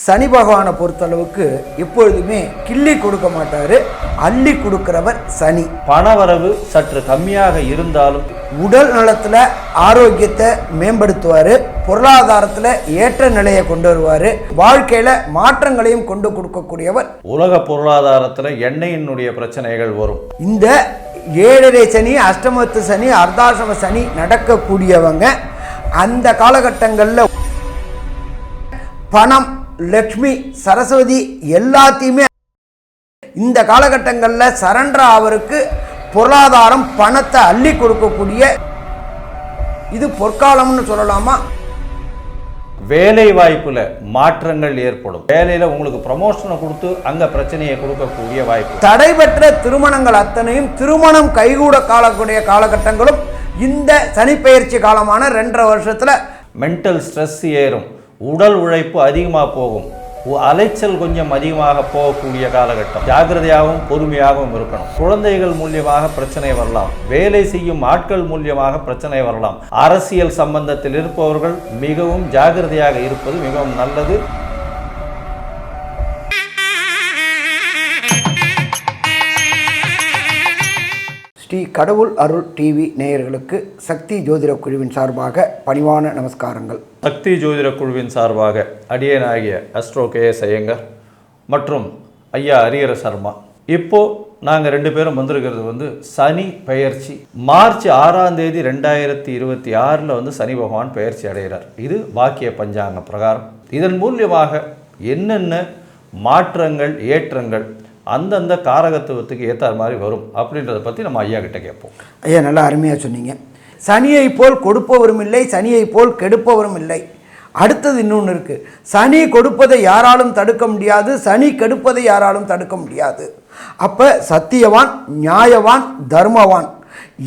சனி பகவானை பொறுத்தளவுக்கு எப்பொழுதுமே கிள்ளி கொடுக்க மாட்டார், அள்ளி கொடுக்கிறவர் சனி. பணவரவு சற்று கம்மியாக இருந்தாலும் உடல் நலத்தில் ஆரோக்கியத்தை மேம்படுத்துவார், பொருளாதாரத்தில் ஏற்ற நிலையை கொண்டு வருவார், வாழ்க்கையில் மாற்றங்களையும் கொண்டு கொடுக்கக்கூடியவர். உலக பொருளாதாரத்தில் எண்ணெயினுடைய பிரச்சனைகள் வரும். இந்த 7.5 சனி, அஷ்டமத்து சனி, அர்த்தாசிரம சனி நடக்கக்கூடியவங்க அந்த காலகட்டங்களில் பணம், லக்ஷ்மி, சரஸ்வதி எல்லாத்தையுமே இந்த காலகட்டங்களில் சரண்டர் அவருக்கு பொருளாதாரம் பணத்தை அள்ளி கொடுக்கக்கூடிய இது பொற்காலம்னு சொல்லலாமா? வேலை வாய்ப்புல மாற்றங்கள் ஏற்படும். வேலையில உங்களுக்கு ப்ரமோஷனை கொடுத்து அங்க பிரச்சனையை கொடுக்கக்கூடிய வாய்ப்பு. தடைபெற்ற திருமணங்கள் அத்தனையும் திருமணம் கைகூட காலக்கூடிய காலகட்டங்களும் இந்த சனிப்பெயர்ச்சி காலமான 2.5 வருஷத்துல மென்டல் ஸ்ட்ரெஸ் ஏறும், உடல் உழைப்பு அதிகமாக போகும், அலைச்சல் கொஞ்சம் அதிகமாக போகக்கூடிய காலகட்டம். ஜாக்கிரதையாகவும் பொறுமையாகவும் இருக்கணும். குழந்தைகள் மூலியமாக பிரச்சனை வரலாம், வேலை செய்யும் ஆட்கள் மூலியமாக பிரச்சனை வரலாம். அரசியல் சம்பந்தத்தில் இருப்பவர்கள் மிகவும் ஜாக்கிரதையாக இருப்பது மிகவும் நல்லது. ஸ்ரீ கடவுள் அருள் டிவி நேயர்களுக்கு சக்தி ஜோதிட குழுவின் சார்பாக பணிவான நமஸ்காரங்கள். சக்தி ஜோதிட குழுவின் சார்பாக அடியனாகிய அஸ்ட்ரோ கே.எஸ். ஐயங்கர் மற்றும் ஐயா ஹரிஹர சர்மா. இப்போது நாங்கள் 2 பேரும் வந்திருக்கிறது சனி பெயர்ச்சி. மார்ச் 6ஆம் தேதி 2026 சனி பகவான் பெயர்ச்சி அடைகிறார். இது வாக்கிய பஞ்சாங்க பிரகாரம். இதன் மூலியமாக என்னென்ன மாற்றங்கள் ஏற்றங்கள் அந்தந்த காரகத்துவத்துக்கு ஏற்ற மாதிரி வரும் அப்படின்றத பற்றி நம்ம ஐயா கிட்ட கேட்போம். ஐயா நல்லா அருமையாக சொன்னீங்க. சனியை போல் கொடுப்பவரும் இல்லை, சனியை போல் கெடுப்பவரும் இல்லை. அடுத்தது இன்னொன்று இருக்குது. சனி கொடுப்பதை யாராலும் தடுக்க முடியாது, சனி கெடுப்பதை யாராலும் தடுக்க முடியாது. அப்போ சத்தியவான், நியாயவான், தர்மவான்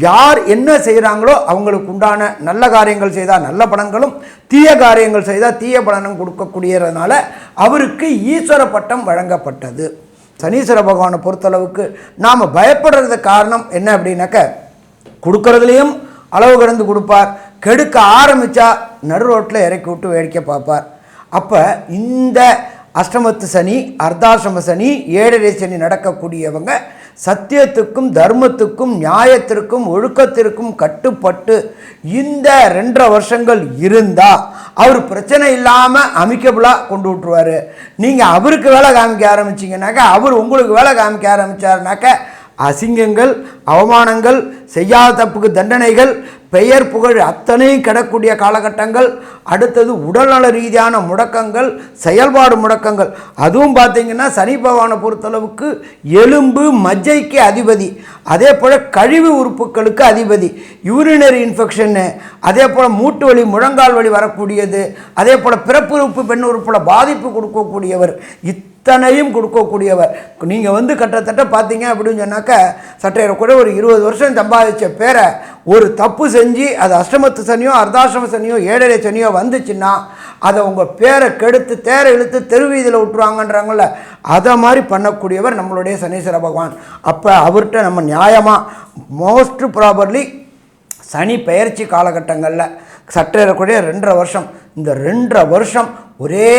யார் என்ன செய்கிறாங்களோ அவங்களுக்கு உண்டான நல்ல காரியங்கள் செய்தால் நல்ல பலன்களும், தீய காரியங்கள் செய்தால் தீய பலனும் கொடுக்கக்கூடியதுனால அவருக்கு ஈஸ்வர பட்டம் வழங்கப்பட்டது. சனீஸ்வர பகவானை பொறுத்தளவுக்கு நாம் பயப்படுறது காரணம் என்ன அப்படின்னாக்க, கொடுக்கறதுலேயும் அளவு கடந்து கொடுப்பார், கெடுக்க ஆரம்பித்தா நடு ரோட்டில் இறக்கி விட்டு வேடிக்கை பார்ப்பார். அப்போ இந்த அஷ்டமத்து சனி, அர்த்தாசிரம சனி, 7.5 சனி நடக்கக்கூடியவங்க சத்தியத்துக்கும் தர்மத்துக்கும் நியாயத்திற்கும் ஒழுக்கத்திற்கும் கட்டுப்பட்டு இந்த 2.5 வருஷங்கள் இருந்தால் அவர் பிரச்சனை இல்லாமல் அமிக்கபுளாக கொண்டு விட்டுருவார். நீங்கள் அவருக்கு வேலை காமிக்க ஆரம்பிச்சிங்கனாக்கா, அவர் உங்களுக்கு வேலை காமிக்க ஆரம்பித்தாருனாக்க அசிங்கங்கள், அவமானங்கள், செய்யாத தப்புக்கு தண்டனைகள், பெயர் புகழ் அத்தனையும் கிடக்கூடிய காலகட்டங்கள். அடுத்தது உடல்நல ரீதியான முடக்கங்கள், செயல்பாடு முடக்கங்கள். அதுவும் பார்த்திங்கன்னா சனி பகவானை பொறுத்தளவுக்கு எலும்பு மஜ்ஜைக்கு அதிபதி, அதே போல் கழிவு உறுப்புகளுக்கு அதிபதி, யூரினரி இன்ஃபெக்ஷன்னு, அதே போல் மூட்டு வலி, முழங்கால் வலி வரக்கூடியது, அதே போல் பிறப்பு உறுப்பு பெண் உறுப்பில் பாதிப்பு கொடுக்கக்கூடியவர், இத்தனையும் கொடுக்கக்கூடியவர். நீங்கள் கிட்டத்தட்ட பார்த்தீங்க அப்படின்னு சொன்னாக்க சட்டையில் கூட ஒரு 20 வருஷம் சம்பாதிச்ச பேரை ஒரு தப்பு செஞ்சு அது அஷ்டமத்து சனியோ அர்த்தாசிரம சனியோ 7.5 சனியோ வந்துச்சுன்னா அதை உங்கள் பேரை கெடுத்து தேரை இழுத்து தெருவீதியில் விட்டுருவாங்கன்றாங்கள, அதை மாதிரி பண்ணக்கூடியவர் நம்மளுடைய சனீஸ்வர பகவான். அப்போ அவர்கிட்ட நம்ம நியாயமாக மோஸ்ட் ப்ராபர்லி சனி பெயர்ச்சி காலகட்டங்களில் சற்றேறக்கூடிய 2.5 வருஷம், இந்த 2.5 வருஷம் ஒரே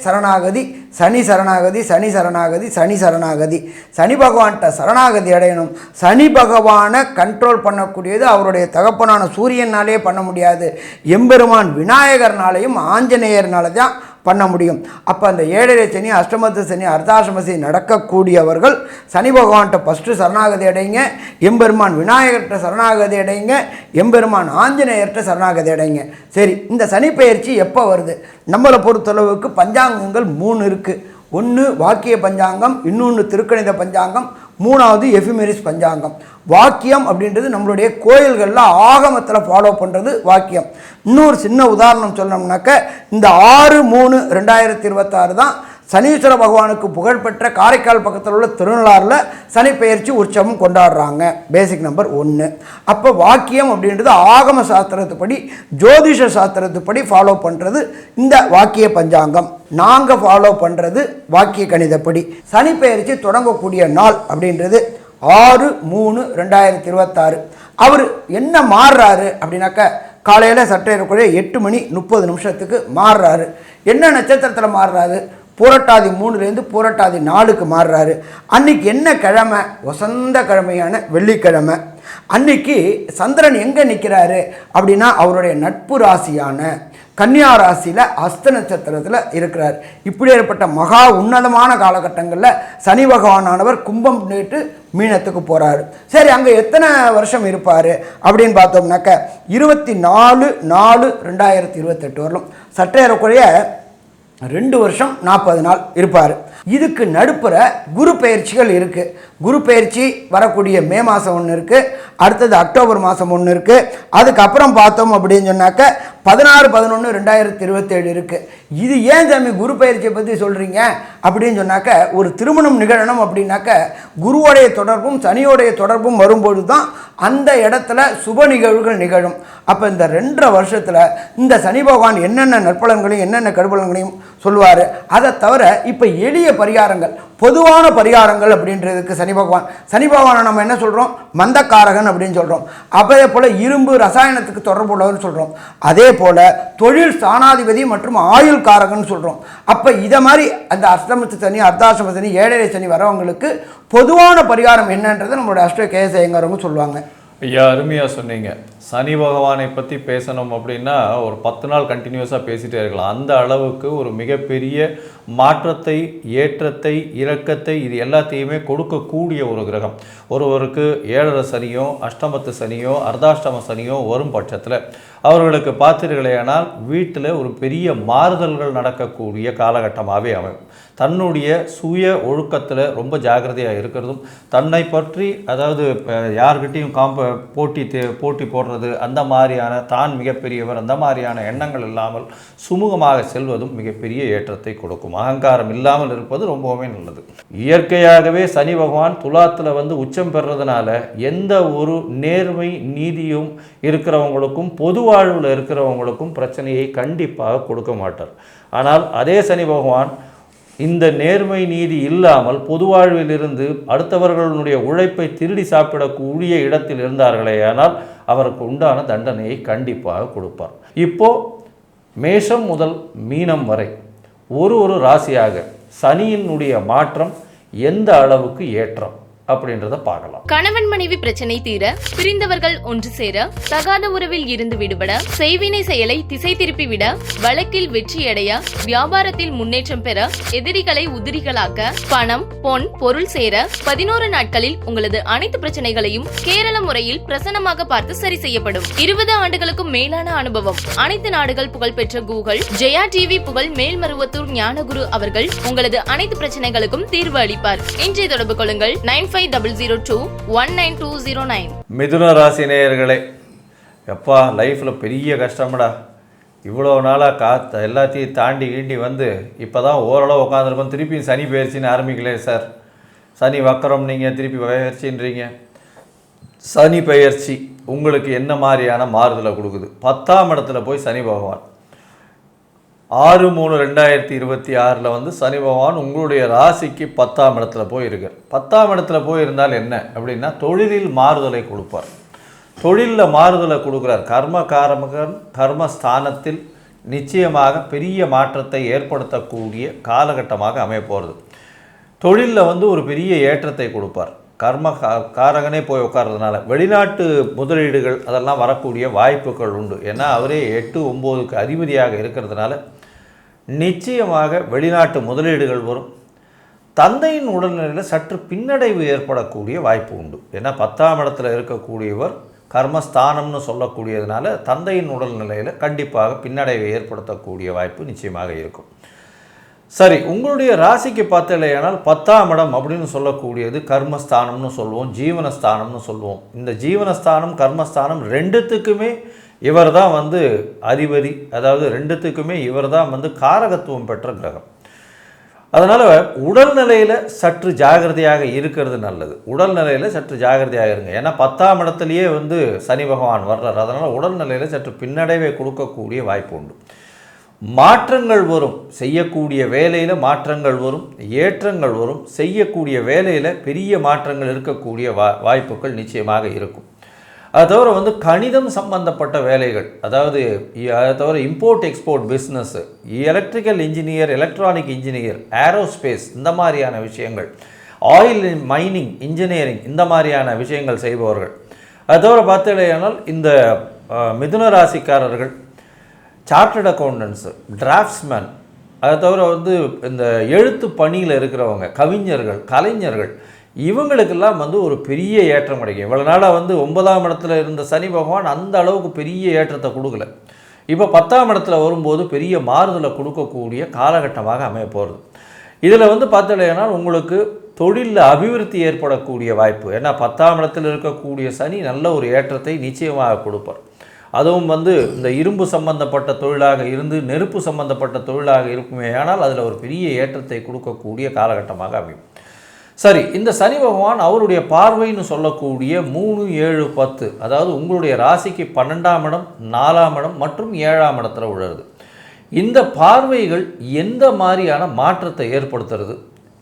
சரணாகதி, சனி சரணாகதி, சனி சரணாகதி, சனி சரணாகதி. சனி பகவான்கிட்ட சரணாகதி அடையணும். சனி பகவானை கண்ட்ரோல் பண்ணக்கூடியது அவருடைய தகப்பனான சூரியனாலே பண்ண முடியாது, எம்பெருமான் விநாயகர்னாலையும் ஆஞ்சநேயர்னால தான் பண்ண முடியும். அப்போ அந்த 7.5 சனி, அஷ்டமத்து சனி, அர்த்தாசிரம சனி நடக்கக்கூடியவர்கள் சனி பகவான்கிட்ட ஃபஸ்ட்டு சரணாகதி அடைங்க, எம்பெருமான் விநாயகர்கிட்ட சரணாகதி அடைங்க, எம்பெருமான் ஆஞ்சநேயர்கிட்ட சரணாகதி அடைங்க. சரி, இந்த சனி பெயர்ச்சி எப்போ வருது? நம்மளை பொறுத்தளவுக்கு பஞ்சாங்கங்கள் 3 இருக்குது. ஒன்று வாக்கிய பஞ்சாங்கம், இன்னொன்று திருக்கணித பஞ்சாங்கம், 3வது எஃபிமெரிஸ் பஞ்சாங்கம். வாக்கியம் அப்படின்றது நம்மளுடைய கோயில்களில் ஆகமத்தில் ஃபாலோ பண்ணுறது வாக்கியம். இன்னொரு சின்ன உதாரணம் சொல்லணும்னாக்க, இந்த 6/3/2026 தான் சனீஸ்வர பகவானுக்கு புகழ்பெற்ற காரைக்கால் பக்கத்தில் உள்ள திருநள்ளாறில் சனி பெயர்ச்சி உற்சவம் கொண்டாடுறாங்க. பேசிக் நம்பர் 1. அப்போ வாக்கியம் அப்படின்றது ஆகம சாஸ்திரத்துப்படி, ஜோதிஷ சாஸ்திரத்துப்படி ஃபாலோ பண்ணுறது இந்த வாக்கிய பஞ்சாங்கம். நாங்கள் ஃபாலோ பண்ணுறது வாக்கிய கணிதப்படி. சனி பெயர்ச்சி தொடங்கக்கூடிய நாள் அப்படின்றது 6/3/2026. அவர் என்ன மாறுறாரு அப்படின்னாக்க, காலையில் சற்றேறக்குறைய 8:30 மாறுறாரு. என்ன நட்சத்திரத்தில் மாறுறாரு? புரட்டாதி 3லேருந்து புரட்டாதி 4க்கு மாறுறாரு. அன்னைக்கு என்ன கிழமை? வசந்த கிழமையான வெள்ளிக்கிழமை. அன்னைக்கு சந்திரன் எங்கே நிற்கிறாரு அப்படின்னா அவருடைய நட்பு ராசியான கன்னியா ராசியில் அஸ்த நட்சத்திரத்தில் இருக்கிறார். இப்படி ஏற்பட்ட மகா உன்னதமான காலகட்டங்களில் சனி பகவானானவர் கும்பம் நேற்று மீனத்துக்கு போகிறாரு. சரி, அங்கே எத்தனை வருஷம் இருப்பார் அப்படின்னு பார்த்தோம்னாக்க 24/4/2028 வரலும் சற்றேறக்குறைய 2 வருஷம் 40 நாள் இருப்பார். இதுக்கு நடுப்புற குரு பயிற்சிகள் இருக்குது. குரு பயிற்சி வரக்கூடிய மே மாதம் ஒன்று இருக்குது, அடுத்தது அக்டோபர் மாதம் ஒன்று இருக்குது. அதுக்கப்புறம் பார்த்தோம் அப்படின்னு சொன்னாக்க 16/11/2027 இருக்குது. இது ஏன் சாமி குரு பயிற்சியை பற்றி சொல்கிறீங்க அப்படின்னு சொன்னாக்க, ஒரு திருமணம் நிகழணும் அப்படின்னாக்க குருவோடைய தொடர்பும் சனியோடைய தொடர்பும் வரும்போது தான் அந்த இடத்துல சுப நிகழ்வுகள் நிகழும். அப்போ இந்த 2.5 வருஷத்தில் இந்த சனி பகவான் என்னென்ன நற்பலன்களையும் என்னென்ன கடுபலன்களையும் சொல்லுவார். அதை தவிர இப்போ எளிய பரிகாரங்கள், பொதுவான பரிகாரங்கள் அப்படின்றதுக்கு சனி பகவானை நம்ம என்ன சொல்கிறோம்? மந்தக்காரகன் அப்படின்னு சொல்கிறோம். அதே போல் இரும்பு ரசாயனத்துக்கு தொடர்பு உள்ளவர்னு சொல்கிறோம். அதே போல் தொழில் ஸ்தானாதிபதி மற்றும் ஆயுள் காரகன் சொல்கிறோம். அப்போ இதை மாதிரி அந்த அஷ்டமத்து சனி, அர்த்தாஷ்டம சனி, ஏழரை சனி வரவங்களுக்கு பொதுவான பரிகாரம் என்னன்றதை நம்மளோட அஷ்ட கேஎஸ் ஐயங்காரவங்க சொல்லுவாங்க. ஐயா, அருமையாக சொன்னீங்க. சனி பகவானை பற்றி பேசணும் அப்படின்னா ஒரு 10 நாள் கண்டினியூஸாக பேசிகிட்டே இருக்கலாம். அந்த அளவுக்கு ஒரு மிகப்பெரிய மாற்றத்தை, ஏற்றத்தை, இறக்கத்தை இது எல்லாத்தையுமே கொடுக்கக்கூடிய ஒரு கிரகம். ஒருவருக்கு 7.5 சனியோ, அஷ்டமத்து சனியோ, அர்த்தாஷ்டம சனியோ வரும் பட்சத்தில் அவர்களுக்கு பார்த்தீர்களேயானால் வீட்டில் ஒரு பெரிய மாறுதல்கள் நடக்கக்கூடிய காலகட்டமாகவே அமையும். தன்னுடைய சுய ஒழுக்கத்தில் ரொம்ப ஜாக்கிரதையாக இருக்கிறதும், தன்னை பற்றி அதாவது யார்கிட்டையும் போட்டி போடுறது, அந்த மாதிரியான தான் மிகப்பெரியவர் அந்த மாதிரியான எண்ணங்கள் இல்லாமல் சுமூகமாக செல்வதும் மிகப்பெரிய ஏற்றத்தை கொடுக்கும். அகங்காரம் இல்லாமல் இருப்பது ரொம்பவுமே நல்லது. இயற்கையாகவே சனி பகவான் துலாத்தில் வந்து உச்சம் பெறுறதுனால எந்த ஒரு நேர்மை நீதியும் இருக்கிறவங்களுக்கும் பொது வாழ்வில் இருக்கிறவங்களுக்கும் பிரச்சனையை கண்டிப்பாக கொடுக்க மாட்டார். ஆனால் அதே சனி பகவான் இந்த நேர்மை நீதி இல்லாமல் பொது வாழ்வில் இருந்து அடுத்தவர்களுடைய உழைப்பை திருடி சாப்பிடக்கூடிய இடத்தில் இருந்தார்களே ஆனால் அவருக்கு உண்டான தண்டனையை கண்டிப்பாக கொடுப்பார். இப்போ மேஷம் முதல் மீனம் வரை ஒரு ராசியாக சனியினுடைய மாற்றம் எந்த அளவுக்கு ஏற்றம் அப்படின்றத பார்க்கலாம். கணவன் மனைவி பிரச்சனை தீர, பிரிந்தவர்கள் ஒன்று சேர, தகாத உறவில் இருந்து விடுபட, செய்வினை செயலை திசை திருப்பி விட, வழக்கில் வெற்றியடைய, வியாபாரத்தில் முன்னேற்றம் பெற, எதிரிகளை உதிரிகளாக்க, பணம் பொன் பொருள் சேர 11 நாட்களில் உங்களது அனைத்து பிரச்சனைகளையும் கேரள முறையில் பிரசன்னமாக பார்த்து சரி செய்யப்படும். 20 ஆண்டுகளுக்கும் மேலான அனுபவம், அனைத்து நாடுகள் புகழ்பெற்ற கூகுள் ஜெயா டிவி புகழ் மேல்மருவத்தூர் ஞானகுரு அவர்கள் உங்களது அனைத்து பிரச்சனைகளுக்கும் தீர்வு அளிப்பார். இன்றைய தொடர்பு கொள்ளுங்கள் 9500219209. மிதுன ராசி நேயர்களே, எப்பா லைஃப்பில் பெரிய கஷ்டம்டா, இவ்வளோ நாளாக எல்லாத்தையும் தாண்டி கீண்டி வந்து இப்போ தான் ஓரளவு உட்காந்துருக்கோம், திருப்பி சனி பயிற்சின்னு ஆரம்பிக்கலே சார். சனி வக்கரம், நீங்கள் திருப்பி பயிற்சின்றீங்க. சனி பயிற்சி உங்களுக்கு என்ன மாதிரியான மாறுதலை கொடுக்குது? 10ஆம் இடத்துல போய் சனி பகவான் 6/3/2026 வந்து சனி பகவான் உங்களுடைய ராசிக்கு 10ஆம் இடத்துல போயிருக்கார். 10ஆம் இடத்துல போயிருந்தால் என்ன அப்படின்னா தொழிலில் மாறுதலை கொடுப்பார். தொழிலில் மாறுதலை கொடுக்குறார். கர்மகாரமகன் கர்மஸ்தானத்தில் நிச்சயமாக பெரிய மாற்றத்தை ஏற்படுத்தக்கூடிய காலகட்டமாக அமையப்போகிறது. தொழிலில் வந்து ஒரு பெரிய ஏற்றத்தை கொடுப்பார். காரகனே போய் உட்கார்றதுனால வெளிநாட்டு முதலீடுகள் அதெல்லாம் வரக்கூடிய வாய்ப்புகள் உண்டு. ஏன்னா அவரே 8, 9க்கு அதிபதியாக இருக்கிறதுனால நிச்சயமாக வெளிநாட்டு முதலீடுகள் வரும். தந்தையின் உடல்நிலையில் சற்று பின்னடைவு ஏற்படக்கூடிய வாய்ப்பு உண்டு. ஏன்னா 10ஆம் இடத்துல இருக்கக்கூடியவர் கர்மஸ்தானம்னு சொல்லக்கூடியதுனால தந்தையின் உடல்நிலையில் கண்டிப்பாக பின்னடைவை ஏற்படுத்தக்கூடிய வாய்ப்பு நிச்சயமாக இருக்கும். சரி, உங்களுடைய ராசிக்கு பார்த்தலையானால் 10ஆம் இடம் அப்படின்னு சொல்லக்கூடியது கர்மஸ்தானம்னு சொல்லுவோம், ஜீவனஸ்தானம்னு சொல்லுவோம். இந்த ஜீவனஸ்தானம் கர்மஸ்தானம் ரெண்டுத்துக்குமே இவர் தான் வந்து அதிபதி. அதாவது ரெண்டுத்துக்குமே இவர் தான் வந்து காரகத்துவம் பெற்ற கிரகம். அதனால் உடல்நிலையில் சற்று ஜாகிரதையாக இருக்கிறது நல்லது. உடல்நிலையில் சற்று ஜாகிரதையாக இருங்க. ஏன்னா 10ஆம் இடத்துலையே வந்து சனி பகவான் வர்றார். அதனால் உடல்நிலையில் சற்று பின்னடைவை கொடுக்கக்கூடிய வாய்ப்பு உண்டு. மாற்றங்கள் வரும், செய்யக்கூடிய வேலையில் மாற்றங்கள் வரும், ஏற்றங்கள் வரும். செய்யக்கூடிய வேலையில் பெரிய மாற்றங்கள் இருக்கக்கூடிய வாய்ப்புகள் நிச்சயமாக இருக்கும். அது தவிர வந்து கணிதம் சம்பந்தப்பட்ட வேலைகள், அதாவது அதை தவிர import export business, electrical engineer, electronic engineer, aerospace, இந்த மாதிரியான விஷயங்கள், ஆயில் மைனிங் இன்ஜினியரிங், இந்த மாதிரியான விஷயங்கள் செய்பவர்கள். அது தவிர பார்த்தீங்கன்னா இந்த மிதுன ராசிக்காரர்கள், சார்ட்டர்ட் அக்கௌண்டன்ஸு, டிராஃப்ட்ஸ்மேன், அதை தவிர வந்து இந்த எழுத்து பணியில் இருக்கிறவங்க, கவிஞர்கள், கலைஞர்கள், இவங்களுக்கெல்லாம் வந்து ஒரு பெரிய ஏற்றம் கிடைக்கும். இவ்வளோ நாளாக வந்து 9ஆம் இடத்துல இருந்த சனி பகவான் அந்த அளவுக்கு பெரிய ஏற்றத்தை கொடுக்கல. இப்போ 10ஆம் இடத்துல வரும்போது பெரிய மாறுதலை கொடுக்கக்கூடிய காலகட்டமாக அமைய போகிறது. இதில் வந்து பார்த்தீங்கன்னா உங்களுக்கு தொழிலில் அபிவிருத்தி ஏற்படக்கூடிய வாய்ப்பு. ஏன்னா 10ஆம் இடத்தில் இருக்கக்கூடிய சனி நல்ல ஒரு ஏற்றத்தை நிச்சயமாக கொடுப்பார். அதுவும் வந்து இந்த இரும்பு சம்பந்தப்பட்ட தொழிலாக இருந்து நெருப்பு சம்பந்தப்பட்ட தொழிலாக இருக்குமே, ஆனால் அதில் ஒரு பெரிய ஏற்றத்தை கொடுக்கக்கூடிய காலகட்டமாக அமையும். சரி, இந்த சனி பகவான் அவருடைய பார்வைன்னு சொல்லக்கூடிய 3, 7, 10, அதாவது உங்களுடைய ராசிக்கு 12ஆம் இடம், 4ஆம் இடம் மற்றும் 7ஆம் இடத்துல விழுறது. இந்த பார்வைகள் எந்த மாதிரியான மாற்றத்தை ஏற்படுத்துறது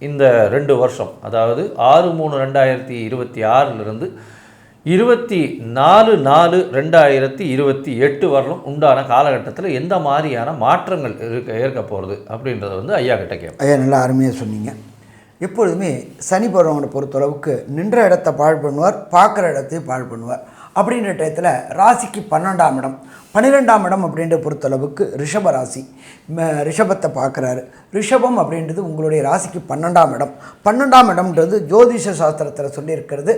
இந்த 2 வருஷம், அதாவது 6/3/2026 24/4/2028 வரலும் உண்டான காலகட்டத்தில் எந்த மாதிரியான மாற்றங்கள் ஏற்க போகிறது அப்படின்றத வந்து ஐயா கிட்ட கேட்போம். ஐயா நல்லா அருமையாக சொன்னீங்க. எப்பொழுதுமே சனி பகவானை பொறுத்தளவுக்கு நின்ற இடத்தை பாழ் பண்ணுவார், பார்க்குற இடத்தையும் பாழ் பண்ணுவார். அப்படின்ற டயத்தில் ராசிக்கு 12ஆம் இடம், 12ஆம் இடம் அப்படின்ற பொறுத்தளவுக்கு ரிஷப ராசி, ரிஷபத்தை பார்க்குறாரு. ரிஷபம் அப்படின்றது உங்களுடைய ராசிக்கு 12ஆம் இடம். 12ஆம் இடம்ன்றது ஜோதிஷ சாஸ்திரத்தில் சொல்லியிருக்கிறது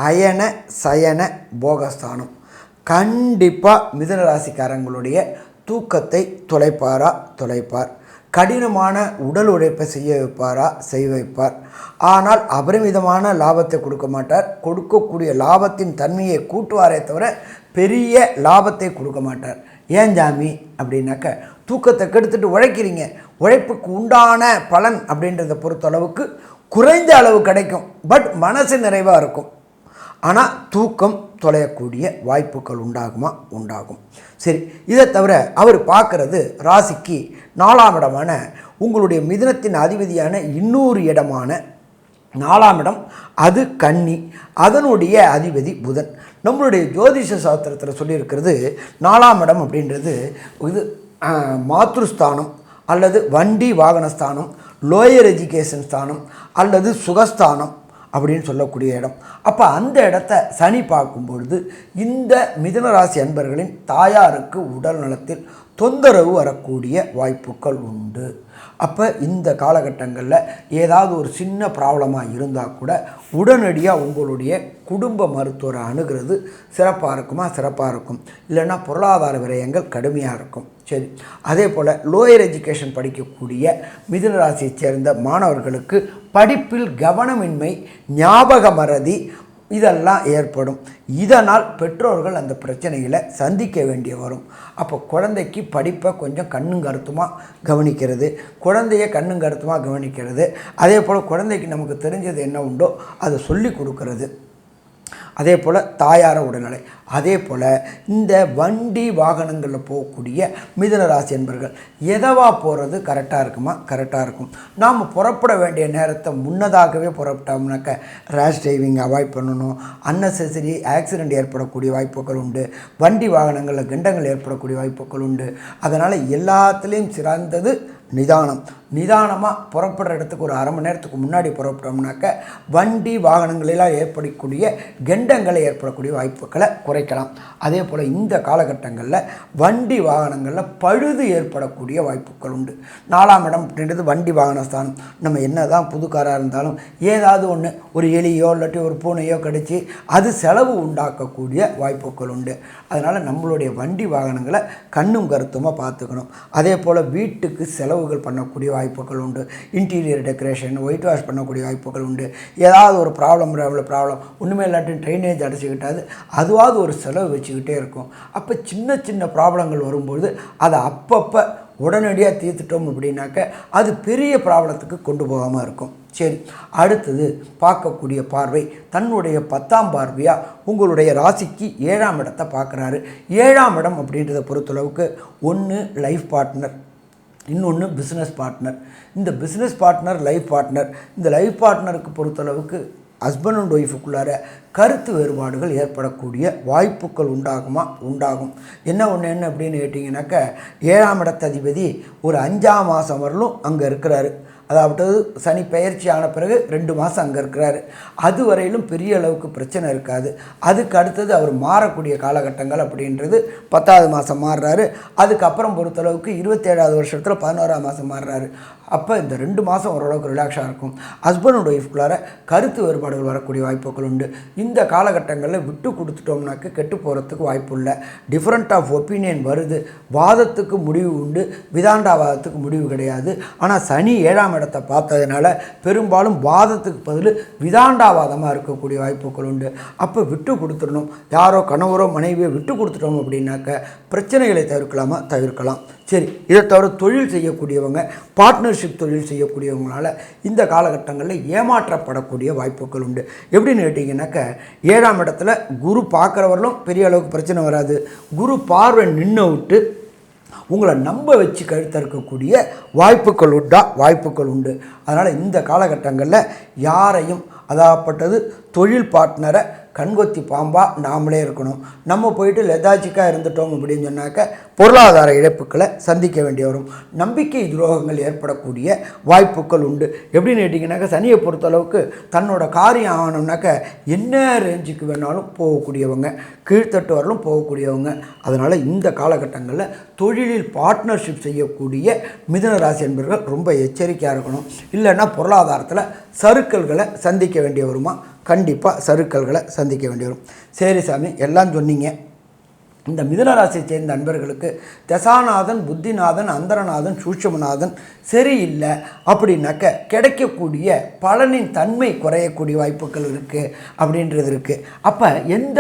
அயன சயன போகஸ்தானம். கண்டிப்பாக மிதுன ராசிக்காரங்களுடைய தூக்கத்தை தொலைப்பார். கடினமான உடல் உழைப்பை செய்ய வைப்பார். ஆனால் அபரிமிதமான லாபத்தை கொடுக்க மாட்டார். கொடுக்கக்கூடிய லாபத்தின் தன்மையை கூட்டுவாரே தவிர பெரிய லாபத்தை கொடுக்க மாட்டார். ஏன் ஜாமி அப்படின்னாக்க, தூக்கத்தை கெடுத்துட்டு உழைக்கிறீங்க, உழைப்புக்கு உண்டான பலன் அப்படின்றத பொறுத்தளவுக்கு குறைந்த அளவு கிடைக்கும். பட் மனசு நிறைவாக இருக்கும். ஆனால் தூக்கம் தொலையக்கூடிய வாய்ப்புகள் உண்டாகும். சரி, இதை தவிர அவர் பார்க்குறது ராசிக்கு 4ஆம் இடமான உங்களுடைய மிதுனத்தின் அதிபதியான இன்னொரு இடமான 4ஆம் இடம், அது கன்னி, அதனுடைய அதிபதி புதன். நம்மளுடைய ஜோதிஷ சாஸ்திரத்தில் சொல்லியிருக்கிறது 4ஆம் இடம் அப்படின்றது இது மாத்ருஸ்தானம் அல்லது வண்டி வாகனஸ்தானம், லோயர் எஜுகேஷன் ஸ்தானம் அல்லது சுகஸ்தானம் அப்படின்னு சொல்லக்கூடிய இடம். அப்போ அந்த இடத்த சனி பார்க்கும்பொழுது இந்த மிதுன ராசி அன்பர்களின் தாயாருக்கு உடல் நலத்தில் தொந்தரவு வரக்கூடிய வாய்ப்புகள் உண்டு. அப்போ இந்த காலகட்டங்களில் ஏதாவது ஒரு சின்ன ப்ராப்ளமாக இருந்தால் கூட உடனடியாக உங்களுடைய குடும்ப மருத்துவரை அணுகிறது சிறப்பாக இருக்கும். இல்லைன்னா பொருளாதார விரயங்கள் கடுமையாக இருக்கும். சரி, அதே போல் லோயர் எஜுகேஷன் படிக்கக்கூடிய மிதுன ராசியைச் சேர்ந்த மாணவர்களுக்கு படிப்பில் கவனமின்மை, ஞாபக மறதி இதெல்லாம் ஏற்படும். இதனால் பெற்றோர்கள் அந்த பிரச்சனைகளை சந்திக்க வேண்டிய வரும். அப்போ குழந்தைக்கு படிப்பை கொஞ்சம் கண்ணும் கருத்துமாக கவனிக்கிறது, குழந்தைய கண்ணும் கருத்துமாக கவனிக்கிறது. அதே போல் குழந்தைக்கு நமக்கு தெரிஞ்சது என்ன உண்டோ அதை சொல்லி கொடுக்கறது. அதே போல் தாயார உடல்நிலை, அதே போல் இந்த வண்டி வாகனங்களில் போகக்கூடிய மிதுன ராசி என்பர்கள் எதவா போகிறது கரெக்டாக இருக்கும். நாம் புறப்பட வேண்டிய நேரத்தை முன்னதாகவே புறப்பட்டோம்னாக்க ரேஷ் டிரைவிங் அவாய்ட் பண்ணணும். அன்னெசரி ஆக்சிடெண்ட் ஏற்படக்கூடிய வாய்ப்புகள் உண்டு. வண்டி வாகனங்களில் கண்டங்கள் ஏற்படக்கூடிய வாய்ப்புகள் உண்டு. அதனால் எல்லாத்துலேயும் சிறந்தது நிதானமாக புறப்படுற இடத்துக்கு ஒரு 1/2 மணி நேரத்துக்கு முன்னாடி புறப்பட்டோம்னாக்க வண்டி வாகனங்களெல்லாம் ஏற்படக்கூடிய கண்டங்களை ஏற்படக்கூடிய வாய்ப்புகளை குறைக்கலாம். அதே போல் இந்த காலகட்டங்களில் வண்டி வாகனங்களில் பழுது ஏற்படக்கூடிய வாய்ப்புகள் உண்டு. 4ஆம் இடம் அப்படின்றது வண்டி வாகனஸ்தானம். நம்ம என்ன தான் புதுக்காராக இருந்தாலும் ஏதாவது ஒன்று, ஒரு எலியோ இல்லாட்டி ஒரு பூனையோ கடிச்சு அது செலவு உண்டாக்கக்கூடிய வாய்ப்புகள் உண்டு. அதனால் நம்மளுடைய வண்டி வாகனங்களை கண்ணும் கருத்துமாக பார்த்துக்கணும். அதே போல் வீட்டுக்கு செலவுகள் பண்ணக்கூடிய வாய்ப்புகள் உண்டு. இன்டீரியர் டெக்கரேஷன், ஒயிட் வாஷ் பண்ணக்கூடிய வாய்ப்புகள் உண்டு. ஏதாவது ஒரு ப்ராப்ளம் ஒன்றுமே இல்லாட்டி ட்ரைனேஜ் அடைச்சிக்கிட்டாது அதுவாவது ஒரு செலவு வச்சுக்கிட்டே இருக்கும். அப்போ சின்ன ப்ராப்ளங்கள் வரும்பொழுது அதை அப்பப்போ உடனடியாக தீர்த்துட்டோம் அப்படின்னாக்க அது பெரிய ப்ராப்ளத்துக்கு கொண்டு போகாமல் இருக்கும். சரி, அடுத்தது பார்க்கக்கூடிய பார்வை தன்னுடைய 10ஆம் பார்வையாக உங்களுடைய ராசிக்கு 7ஆம் இடத்தை பார்க்குறாரு. 7ஆம் இடம் அப்படின்றத பொறுத்தளவுக்கு ஒன்று லைஃப் பார்ட்னர், இன்னொன்று பிஸ்னஸ் பார்ட்னர். இந்த பிஸ்னஸ் பார்ட்னர், லைஃப் பார்ட்னர், இந்த லைஃப் பார்ட்னருக்கு பொறுத்தளவுக்கு ஹஸ்பண்ட் அண்ட் ஒய்ஃபுக்குள்ளார கருத்து வேறுபாடுகள் ஏற்படக்கூடிய வாய்ப்புகள் உண்டாகும். என்ன அப்படின்னு கேட்டிங்கனாக்கா 7ஆம் இடத்ததிபதி ஒரு 5ஆம் மாதம் வரலும் அங்கே இருக்கிறாரு. அதாவது சனி பெயர்ச்சி ஆன பிறகு 2 மாதம் அங்கே இருக்கிறாரு. அது வரையிலும் பெரிய அளவுக்கு பிரச்சனை இருக்காது. அதுக்கு அடுத்தது அவர் மாறக்கூடிய காலகட்டங்கள் அப்படின்றது 10ஆவது மாதம் மாறுறாரு. அதுக்கப்புறம் பொறுத்தளவுக்கு 27ஆவது வருஷத்தில் 11ஆம் மாதம் மாறுறாரு. அப்போ இந்த 2 மாதம் ஓரளவுக்கு ரிலாக்ஸாக இருக்கும். ஹஸ்பண்ட் அண்ட் ஒய்ஃப்குள்ளார கருத்து வேறுபாடுகள் வரக்கூடிய வாய்ப்புகள் உண்டு. இந்த காலகட்டங்களில் விட்டு கொடுத்துட்டோம்னாக்க கெட்டு போகிறதுக்கு வாய்ப்பு இல்லை. டிஃப்ரெண்ட் ஆஃப் ஒப்பீனியன் வருது. வாதத்துக்கு முடிவு உண்டு, விதாண்டாவாதத்துக்கு முடிவு கிடையாது. ஆனால் சனி 7ஆம் இடத்தை பார்த்ததுனால பெரும்பாலும் வாதத்துக்கு பதில் விதாண்டாவாதமாக இருக்கக்கூடிய வாய்ப்புகள் உண்டு. அப்போ விட்டு கொடுத்துடணும். யாரோ கணவரோ மனைவியோ விட்டு கொடுத்துட்டோம் அப்படின்னாக்க பிரச்சனைகளை தவிர்க்கலாம். சரி, இதை தவிர தொழில் செய்யக்கூடியவங்க, பார்ட்னர்ஷிப் தொழில் செய்யக்கூடியவங்களால் இந்த காலகட்டங்களில் ஏமாற்றப்படக்கூடிய வாய்ப்புகள் உண்டு. எப்படின்னு கேட்டிங்கனாக்க 7ஆம் இடத்துல குரு பார்க்குறவர்களும் பெரிய அளவுக்கு பிரச்சனை வராது. குரு பார்வை நின்று விட்டு உங்களை நம்ப வச்சு கழுத்தறுக்கக்கூடிய வாய்ப்புகள் உண்டு. அதனால் இந்த காலகட்டங்களில் யாரையும் அதாகப்பட்டது தொழில் பார்ட்னரை கண்கொத்தி பாம்பாக நாமளே இருக்கணும். நம்ம போயிட்டு லெதாஜிக்காக இருந்துட்டோம் அப்படின்னு சொன்னாக்க பொருளாதார இழப்புக்களை சந்திக்க வேண்டிய வரும். நம்பிக்கை துரோகங்கள் ஏற்படக்கூடிய வாய்ப்புகள் உண்டு. எப்படின்னு கேட்டிங்கனாக்கா சனியை பொறுத்தளவுக்கு தன்னோட காரியம் ஆகணும்னாக்க என்ன ரேஞ்சுக்கு வேணாலும் போகக்கூடியவங்க, கீழ்த்தட்டு வரலும் போகக்கூடியவங்க. அதனால் இந்த காலகட்டங்களில் தொழிலில் பார்ட்னர்ஷிப் செய்யக்கூடிய மிதுன ராசி என்பவர்கள் ரொம்ப எச்சரிக்கையாக இருக்கணும். இல்லைன்னா பொருளாதாரத்தில் சறுக்கல்களை சந்திக்க வேண்டிய வருமா? கண்டிப்பாக சறுக்கல்களை சந்திக்க வேண்டி வரும். சரி சாமி, எல்லாம் சொன்னீங்க. இந்த மிதுனராசியை சேர்ந்த நண்பர்களுக்கு தசாநாதன், புத்திநாதன், அந்தரநாதன், சூட்சுமநாதன் சரியில்லை அப்படின்னாக்க கிடைக்கக்கூடிய பலனின் தன்மை குறையக்கூடிய வாய்ப்புகள் இருக்குது அப்படின்றது இருக்குது. அப்போ எந்த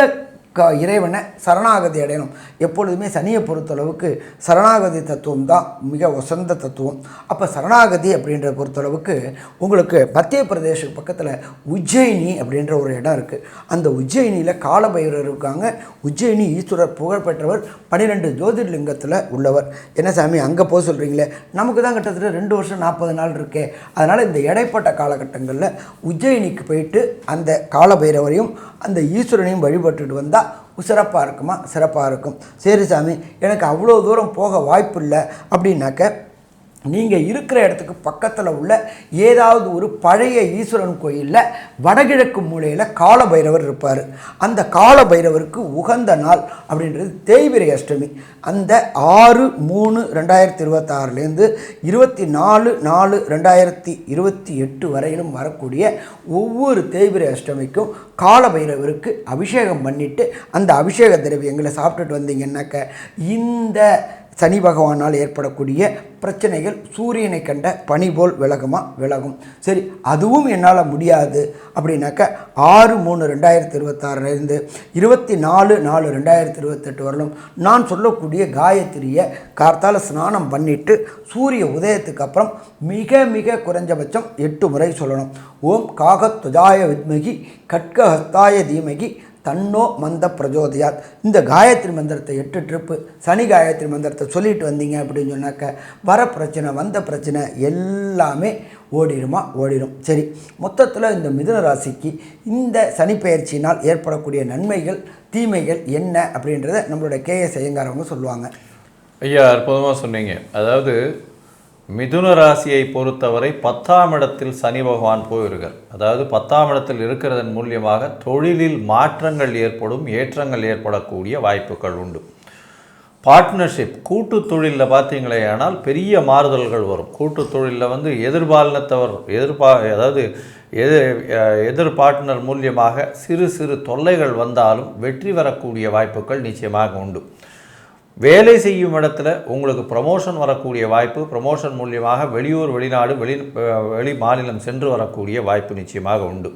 இறைவனை சரணாகதி அடையணும். எப்பொழுதுமே சனியை பொறுத்தளவுக்கு சரணாகதி தத்துவம் தான் மிக உசந்த தத்துவம். அப்போ சரணாகதி அப்படின்ற பொறுத்தளவுக்கு உங்களுக்கு மத்திய பிரதேச பக்கத்தில் உஜ்ஜயினி அப்படின்ற ஒரு இடம் இருக்குது. அந்த உஜ்ஜயினியில் காலபைரவர் இருக்காங்க. உஜ்ஜயினி ஈஸ்வரர் புகழ்பெற்றவர், 12 ஜோதிர்லிங்கத்தில் உள்ளவர். என்ன சாமி அங்கே போக சொல்கிறீங்களே? நமக்கு தான் கிட்டத்தட்ட 2 வருஷம் 40 நாள் இருக்கே. அதனால் இந்த இடைப்பட்ட காலகட்டங்களில் உஜ்ஜயினிக்கு போயிட்டு அந்த காலபைரவரையும் அந்த ஈஸ்வரனையும் வழிபட்டுட்டு வந்தால் சிறப்பாக இருக்குமா? சிறப்பாக இருக்கும். சரி சாமி, எனக்கு அவ்வளோ தூரம் போக வாய்ப்பு இல்லை அப்படின்னாக்க நீங்கள் இருக்கிற இடத்துக்கு பக்கத்தில் உள்ள ஏதாவது ஒரு பழைய ஈஸ்வரன் கோயிலில் வடகிழக்கு மூலையில் காலபைரவர் இருப்பார். அந்த காலபைரவருக்கு உகந்த நாள் அப்படின்றது தேய்பிரை அஷ்டமி. அந்த 6/3/2026 24/4/2028 வரையிலும் வரக்கூடிய ஒவ்வொரு தேய்பிரை அஷ்டமிக்கும் காலபைரவருக்கு அபிஷேகம் பண்ணிவிட்டு அந்த அபிஷேக திரவியங்களை சாப்பிட்டுட்டு வந்தீங்கன்னாக்க இந்த சனி பகவானால் ஏற்படக்கூடிய பிரச்சனைகள் சூரியனை கண்ட பனி போல் விலகும். சரி, அதுவும் என்னால் முடியாது அப்படின்னாக்க 6/3/2026 24/4/2028 வரலும் நான் சொல்லக்கூடிய காயத்ரியை கார்த்தால ஸ்நானம் பண்ணிவிட்டு சூரிய உதயத்துக்கு அப்புறம் மிக மிக குறைஞ்சபட்சம் 8 முறை சொல்லணும். ஓம் காகத்வஜாய வித்மகி கட்கஹஸ்தாய தீமகி தன்னோ மந்த பிரஜோதயாத். இந்த காயத்ரி மந்திரத்தை 8 ட்ரிப்பு சனி காயத்ரி மந்திரத்தை சொல்லிட்டு வந்தீங்க அப்படின்னு சொன்னாக்க வர பிரச்சனை, வந்த பிரச்சனை எல்லாமே ஓடிடும். சரி, மொத்தத்தில் இந்த மிதுன ராசிக்கு இந்த சனி பெயர்ச்சியினால் ஏற்படக்கூடிய நன்மைகள் தீமைகள் என்ன அப்படின்றத நம்மளோட KS ஐயங்கார் அவங்க சொல்லுவாங்க. ஐயா, அற்புதமாக சொன்னீங்க. அதாவது மிதுன ராசியை பொறுத்தவரை 10ஆம் இடத்தில் சனி பகவான் போயிருக்கார். அதாவது 10ஆம் இடத்தில் இருக்கிறதன் மூலியமாக தொழிலில் மாற்றங்கள் ஏற்படும், ஏற்றங்கள் ஏற்படக்கூடிய வாய்ப்புகள் உண்டு. பார்ட்னர்ஷிப் கூட்டு தொழிலில் பார்த்தீங்களே ஆனால் பெரிய மாறுதல்கள் வரும். கூட்டு தொழிலில் எதிர்பாலினத்தவர் எதிர் பார்ட்னர் மூலியமாக சிறு சிறு தொல்லைகள் வந்தாலும் வெற்றி வரக்கூடிய வாய்ப்புகள் நிச்சயமாக உண்டு. வேலை செய்யும் இடத்துல உங்களுக்கு ப்ரமோஷன் வரக்கூடிய வாய்ப்பு, ப்ரமோஷன் மூலியமாக வெளியூர், வெளிநாடு, வெளி மாநிலம் சென்று வரக்கூடிய வாய்ப்பு நிச்சயமாக உண்டு.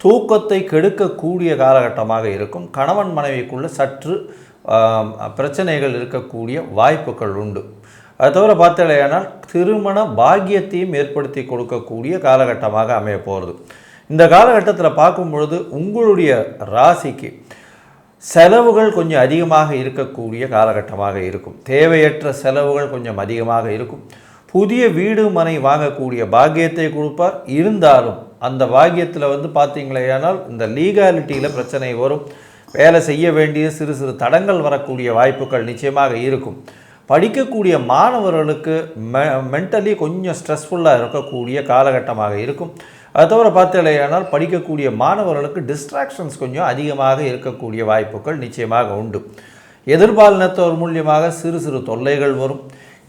தூக்கத்தை கெடுக்கக்கூடிய காலகட்டமாக இருக்கும். கணவன் மனைவிக்குள்ள சற்று பிரச்சனைகள் இருக்கக்கூடிய வாய்ப்புகள் உண்டு. அது தவிர பார்த்தலையானால் திருமண பாக்கியத்தையும் ஏற்படுத்தி கொடுக்கக்கூடிய காலகட்டமாக அமைய போகிறது. இந்த காலகட்டத்தில் பார்க்கும் பொழுது உங்களுடைய ராசிக்கு செலவுகள் கொஞ்சம் அதிகமாக இருக்கக்கூடிய காலகட்டமாக இருக்கும். தேவையற்ற செலவுகள் கொஞ்சம் அதிகமாக இருக்கும். புதிய வீடு மனை வாங்கக்கூடிய பாக்கியத்தை கொடுப்பார். இருந்தாலும் அந்த பாக்கியத்தில் வந்து பார்த்தீங்களேயானால் இந்த லீகாலிட்டியில் பிரச்சனை வரும், வேலை செய்ய வேண்டிய சிறு சிறு தடங்கள் வரக்கூடிய வாய்ப்புகள் நிச்சயமாக இருக்கும். படிக்கக்கூடிய மாணவர்களுக்கு மென்டலி கொஞ்சம் ஸ்ட்ரெஸ்ஃபுல்லாக இருக்கக்கூடிய காலகட்டமாக இருக்கும். அது தவிர பார்த்தீங்களேயானால் படிக்கக்கூடிய மாணவர்களுக்கு டிஸ்ட்ராக்ஷன்ஸ் கொஞ்சம் அதிகமாக இருக்கக்கூடிய வாய்ப்புகள் நிச்சயமாக உண்டு. எதிர்பாலினத்தோர் மூலியமாக சிறு சிறு தொல்லைகள் வரும்.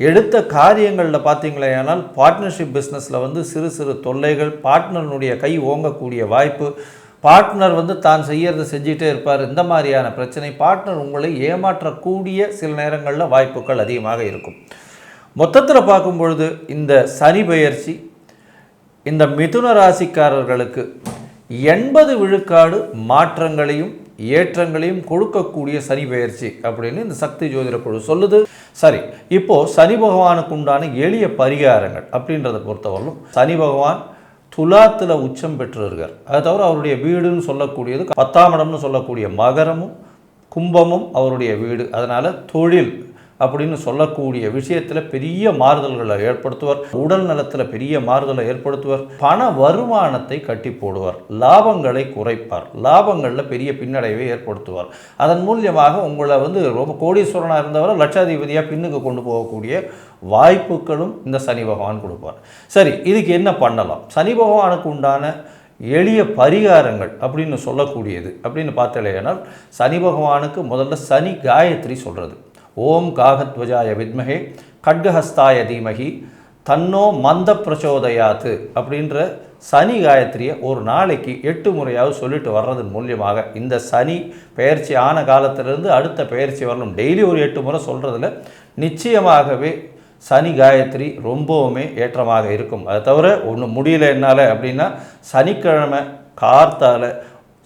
எடுத்த காரியங்களில் பார்த்தீங்களேயானால் பார்ட்னர்ஷிப் பிஸ்னஸில் வந்து சிறு சிறு தொல்லைகள், பார்ட்னருடைய கை ஓங்கக்கூடிய வாய்ப்பு, பார்ட்னர் வந்து தான் செய்யறதை செஞ்சுட்டே இருப்பார், இந்த மாதிரியான பிரச்சனை, பார்ட்னர் உங்களை ஏமாற்றக்கூடிய சில நேரங்களில் வாய்ப்புகள் அதிகமாக இருக்கும். மொத்தத்தில் பார்க்கும் பொழுது இந்த சனி பெயர்ச்சி இந்த மிதுன ராசிக்காரர்களுக்கு 80 விழுக்காடு மாற்றங்களையும் ஏற்றங்களையும் கொடுக்கக்கூடிய சனி பெயர்ச்சி அப்படின்னு இந்த சக்தி ஜோதிட குழு சொல்லுது. சரி, இப்போது சனி பகவானுக்கு உண்டான எளிய பரிகாரங்கள் அப்படின்றத பொறுத்தவரையிலும் சனி பகவான் துலாத்தில் உச்சம் பெற்றிருக்கார். அது தவிர அவருடைய வீடுன்னு சொல்லக்கூடியது 10ஆம் இடம்னு சொல்லக்கூடிய மகரமும் கும்பமும் அவருடைய வீடு. அதனால் தொழில் அப்படின்னு சொல்லக்கூடிய விஷயத்தில் பெரிய மாறுதல்களை ஏற்படுத்துவார். உடல் நலத்தில் பெரிய மாறுதலை ஏற்படுத்துவார். பண வருமானத்தை கட்டி போடுவார். லாபங்களை குறைப்பார். லாபங்களில் பெரிய பின்னடைவை ஏற்படுத்துவார். அதன் மூலியமாக உங்களை வந்து ரொம்ப கோடீஸ்வரனாக இருந்தவரை லட்சாதிபதியாக பின்னுக்கு கொண்டு போகக்கூடிய வாய்ப்புகளும் இந்த சனி பகவான் கொடுப்பார். சரி, இதுக்கு என்ன பண்ணலாம்? சனி பகவானுக்கு உண்டான எளிய பரிகாரங்கள் அப்படின்னு சொல்லக்கூடியது அப்படின்னு பார்த்தலையானால் சனி பகவானுக்கு முதல்ல சனி காயத்ரி சொல்கிறது. ஓம் காகத்வஜாய வித்மகே கட்கஹஸ்தாய தீமகி தன்னோ மந்த பிரச்சோதயாத்து அப்படின்ற சனி காயத்ரியை ஒரு நாளைக்கு 8 முறையாவது சொல்லிட்டு வர்றதன் மூலியமாக இந்த சனி பெயர்ச்சி ஆன காலத்திலிருந்து அடுத்த பெயர்ச்சி வரணும் டெய்லி ஒரு 8 முறை சொல்கிறதுல நிச்சயமாகவே சனி காயத்ரி ரொம்பவுமே ஏற்றமாக இருக்கும். அதை தவிர ஒன்று முடியல என்னால் அப்படின்னா சனிக்கிழமை கார்த்தால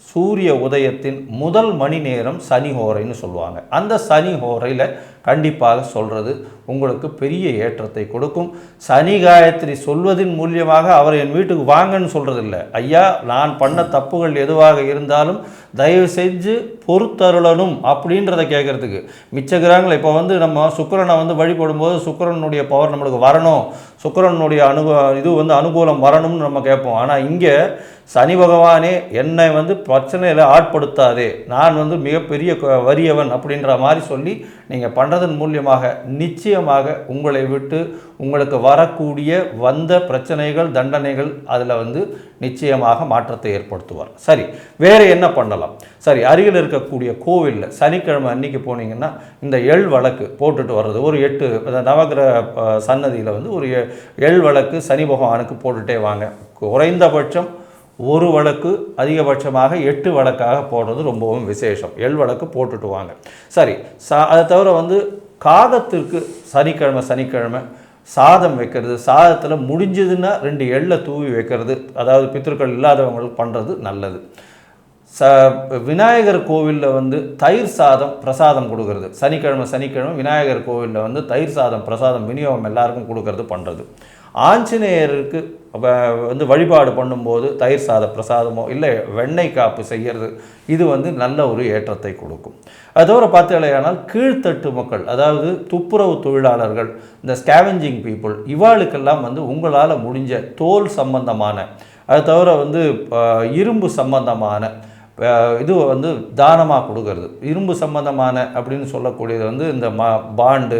சூரிய உதயத்தின் முதல் மணி நேரம் சனி ஹோரைன்னு சொல்லுவாங்க. அந்த சனி ஹோரையில் கண்டிப்பாக சொல்கிறது உங்களுக்கு பெரிய ஏற்றத்தை கொடுக்கும். சனி காயத்ரி சொல்வதின் மூலியமாக அவர் என் வீட்டுக்கு வாங்கன்னு சொல்கிறதில்ல. ஐயா, நான் பண்ண தப்புகள் எதுவாக இருந்தாலும் தயவு செஞ்சு பொறுத்தருளணும் அப்படின்றத கேட்குறதுக்கு. மிச்ச கிரகங்கள் இப்போ வந்து நம்ம சுக்கிரனை வந்து வழிபடும்போது சுக்கிரனுடைய பவர் நம்மளுக்கு வரணும், சுக்கிரனுடைய இது வந்து அனுகூலம் வரணும்னு நம்ம கேட்போம். ஆனால் இங்கே சனி பகவானே என்னை வந்து பிரச்சனையில் ஆட்படுத்தாதே, நான் வந்து மிகப்பெரிய வறியவன் அப்படின்ற மாதிரி சொல்லி நீங்கள் பண்ணுறதன் மூலியமாக நிச்சயமாக உங்களை விட்டு உங்களுக்கு வரக்கூடிய வந்த பிரச்சனைகள் தண்டனைகள் அதில் வந்து நிச்சயமாக மாற்றத்தை ஏற்படுத்துவார். சரி, வேறு என்ன பண்ணலாம்? சரி, அருகில் இருக்கக்கூடிய கோவிலில் சனிக்கிழமை அன்னைக்கு போனீங்கன்னா இந்த எள் வழக்கு போட்டுட்டு வர்றது, ஒரு 8 நவகிரக சன்னதியில் வந்து ஒரு எள் வழக்கு சனி பகவானுக்கு போட்டுகிட்டே வாங்க. குறைந்தபட்சம் ஒரு வழக்கு, அதிகபட்சமாக 8 வழக்காக போடுறது ரொம்பவும் விசேஷம். எள் வழக்கு போட்டுட்டு வாங்க. சரி, அதை தவிர வந்து காகத்திற்கு சனிக்கிழமை சாதம் வைக்கிறது, சாதத்தில் முடிஞ்சதுன்னா 2 எள்ளை தூவி வைக்கிறது, அதாவது பித்ருக்கள் இல்லாதவங்களுக்கு பண்ணுறது நல்லது. விநாயகர் கோவிலில் வந்து தயிர் சாதம் பிரசாதம் கொடுக்கறது, சனிக்கிழமை விநாயகர் கோவிலில் வந்து தயிர் சாதம் பிரசாதம் விநியோகம் எல்லாருக்கும் கொடுக்கறது பண்ணுறது. ஆஞ்சநேயருக்கு வந்து வழிபாடு பண்ணும்போது தயிர் சாத பிரசாதமோ இல்லை வெண்ணெய் காப்பு செய்கிறது, இது வந்து நல்ல ஒரு ஏற்றத்தை கொடுக்கும். அது தவிர பார்த்தீங்களேயானால் கீழ்த்தட்டு மக்கள், அதாவது துப்புரவு தொழிலாளர்கள், இந்த ஸ்கேவெஞ்சிங் பீப்புள், இவாளுக்கெல்லாம் வந்து உங்களால் முடிஞ்ச தோல் சம்பந்தமான, அது தவிர வந்து இரும்பு சம்பந்தமான இது வந்து தானமாக கொடுக்கறது. இரும்பு சம்பந்தமான அப்படின்னு சொல்லக்கூடியது வந்து இந்த பாண்டு,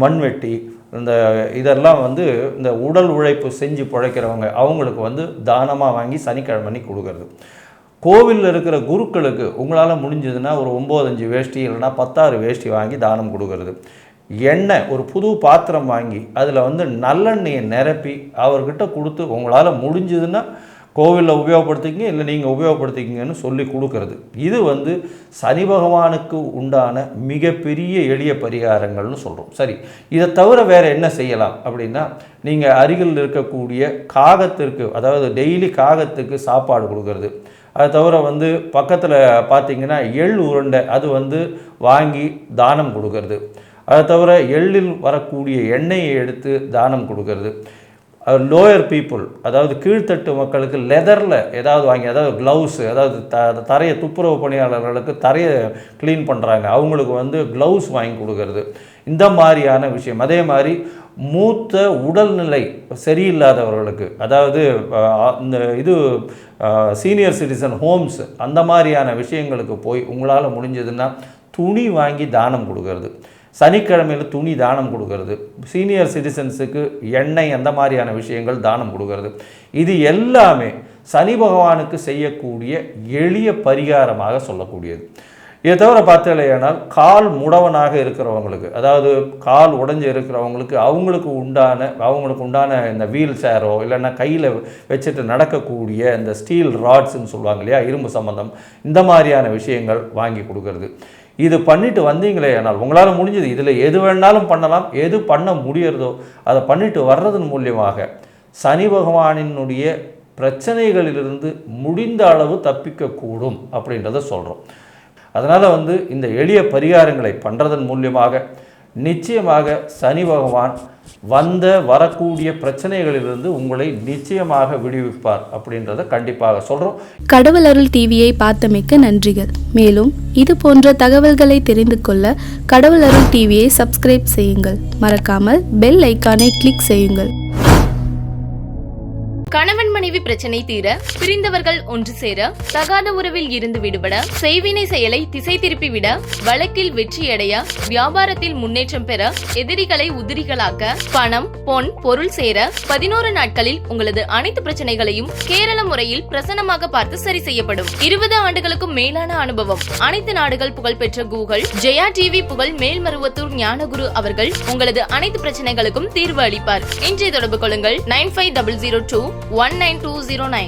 மண்வெட்டி, இந்த இதெல்லாம் வந்து இந்த உடல் உழைப்பு செஞ்சு பிழைக்கிறவங்க அவங்களுக்கு வந்து தானமாக வாங்கி சனிக்கிழமை கொடுக்கறது. கோவிலில் இருக்கிற குருக்களுக்கு உங்களால் முடிஞ்சதுன்னா ஒரு 9-5 வேஷ்டி இல்லைனா 16 வேஷ்டி வாங்கி தானம் கொடுக்கறது. எண்ணெய், ஒரு புது பாத்திரம் வாங்கி அதில் வந்து நல்லெண்ணெயை நிரப்பி அவர்கிட்ட கொடுத்து உங்களால் முடிஞ்சதுன்னா கோவிலில் உபயோகப்படுத்திக்கிங்க, இல்லை நீங்கள் உபயோகப்படுத்திக்கிங்கன்னு சொல்லி கொடுக்கறது. இது வந்து சனி பகவானுக்கு உண்டான மிகப்பெரிய எளிய பரிகாரங்கள்னு சொல்கிறோம். சரி, இதை தவிர வேறு என்ன செய்யலாம் அப்படின்னா, நீங்கள் அருகில் இருக்கக்கூடிய காகத்திற்கு, அதாவது டெய்லி காகத்துக்கு சாப்பாடு கொடுக்கறது. அது தவிர வந்து பக்கத்தில் பார்த்திங்கன்னா எள் உருண்டை, அது வந்து வாங்கி தானம் கொடுக்கறது. அதை தவிர எள்ளில் வரக்கூடிய எண்ணெயை எடுத்து தானம் கொடுக்கறது. லோயர் பீப்புள், அதாவது கீழ்த்தட்டு மக்களுக்கு லெதரில் ஏதாவது வாங்கி, அதாவது க்ளவுஸு, அதாவது தரையை துப்புரவு பணியாளர்களுக்கு தரையை க்ளீன் பண்ணுறாங்க, அவங்களுக்கு வந்து க்ளவுஸ் வாங்கி கொடுக்கறது, இந்த மாதிரியான விஷயம். அதே மாதிரி மூத்த உடல்நிலை சரியில்லாதவர்களுக்கு, அதாவது இந்த சீனியர் சிட்டிசன் ஹோம்ஸ், அந்த மாதிரியான விஷயங்களுக்கு போய் உங்களால் முடிஞ்சதுன்னா துணி வாங்கி தானம் கொடுக்கறது, சனிக்கிழமையில் துணி தானம் கொடுக்கறது, சீனியர் சிட்டிசன்ஸுக்கு எண்ணெய், அந்த மாதிரியான விஷயங்கள் தானம் கொடுக்கறது, இது எல்லாமே சனி பகவானுக்கு செய்யக்கூடிய எளிய பரிகாரமாக சொல்லக்கூடியது. இதை தவிர பார்த்தீங்கன்னா கால் முடவனாக இருக்கிறவங்களுக்கு, அதாவது கால் உடைஞ்சு இருக்கிறவங்களுக்கு அவங்களுக்கு உண்டான இந்த வீல் சேரோ இல்லைன்னா கையில் வச்சுட்டு நடக்கக்கூடிய இந்த ஸ்டீல் ராட்ஸ்ன்னு சொல்லுவாங்க இல்லையா, இரும்பு சம்பந்தம், இந்த மாதிரியான விஷயங்கள் வாங்கி கொடுக்கறது. இது பண்ணிட்டு வந்தீங்களே ஆனால் உங்களால் முடிஞ்சது, இதில் எது வேணாலும் பண்ணலாம், எது பண்ண முடியறதோ அதை பண்ணிட்டு வர்றதன் மூலியமாக சனி பகவானினுடைய பிரச்சனைகளிலிருந்து முடிந்த அளவு தப்பிக்கக்கூடும் அப்படின்றத சொல்கிறோம். அதனால் வந்து இந்த எளிய பரிகாரங்களை பண்ணுறதன் மூலியமாக நிச்சயமாக சனி பகவான் வரக்கூடிய பிரச்சனைகளிலிருந்து உங்களை நிச்சயமாக விடுவிப்பார் அப்படின்றத கண்டிப்பாக சொல்கிறோம். கடவுள் அருள் டிவியை பார்த்தமைக்கு நன்றிகள். மேலும் இது போன்ற தகவல்களை தெரிந்து கொள்ள கடவுள் அருள் டிவியை சப்ஸ்கிரைப் செய்யுங்கள். மறக்காமல் பெல் ஐக்கானை கிளிக் செய்யுங்கள். கணவன் மனைவி பிரச்சனை தீர, பிரிந்தவர்கள் ஒன்று சேர, தகாத உறவில் இருந்து விடுபட, செய்வினை செயலை திசை திருப்பிவிட, வழக்கில் வெற்றியடைய, வியாபாரத்தில் முன்னேற்றம் பெற, எதிரிகளை உதிரிகளாக்க, பணம் பொன் பொருள் சேர 11 நாட்களில் உங்களது அனைத்து பிரச்சனைகளையும் கேரள முறையில் பிரசன்னமாக பார்த்து சரி செய்யப்படும். 20 ஆண்டுகளுக்கும் மேலான அனுபவம், அனைத்து நாடுகள் புகழ்பெற்ற கூகுள் ஜெயா டிவி புகழ் மேல்மருவத்தூர் ஞானகுரு அவர்கள் உங்களது அனைத்து பிரச்சனைகளுக்கும் தீர்வு அளிப்பார். இன்றைய தொடர்பு கொள்ளுங்கள் 9500219209.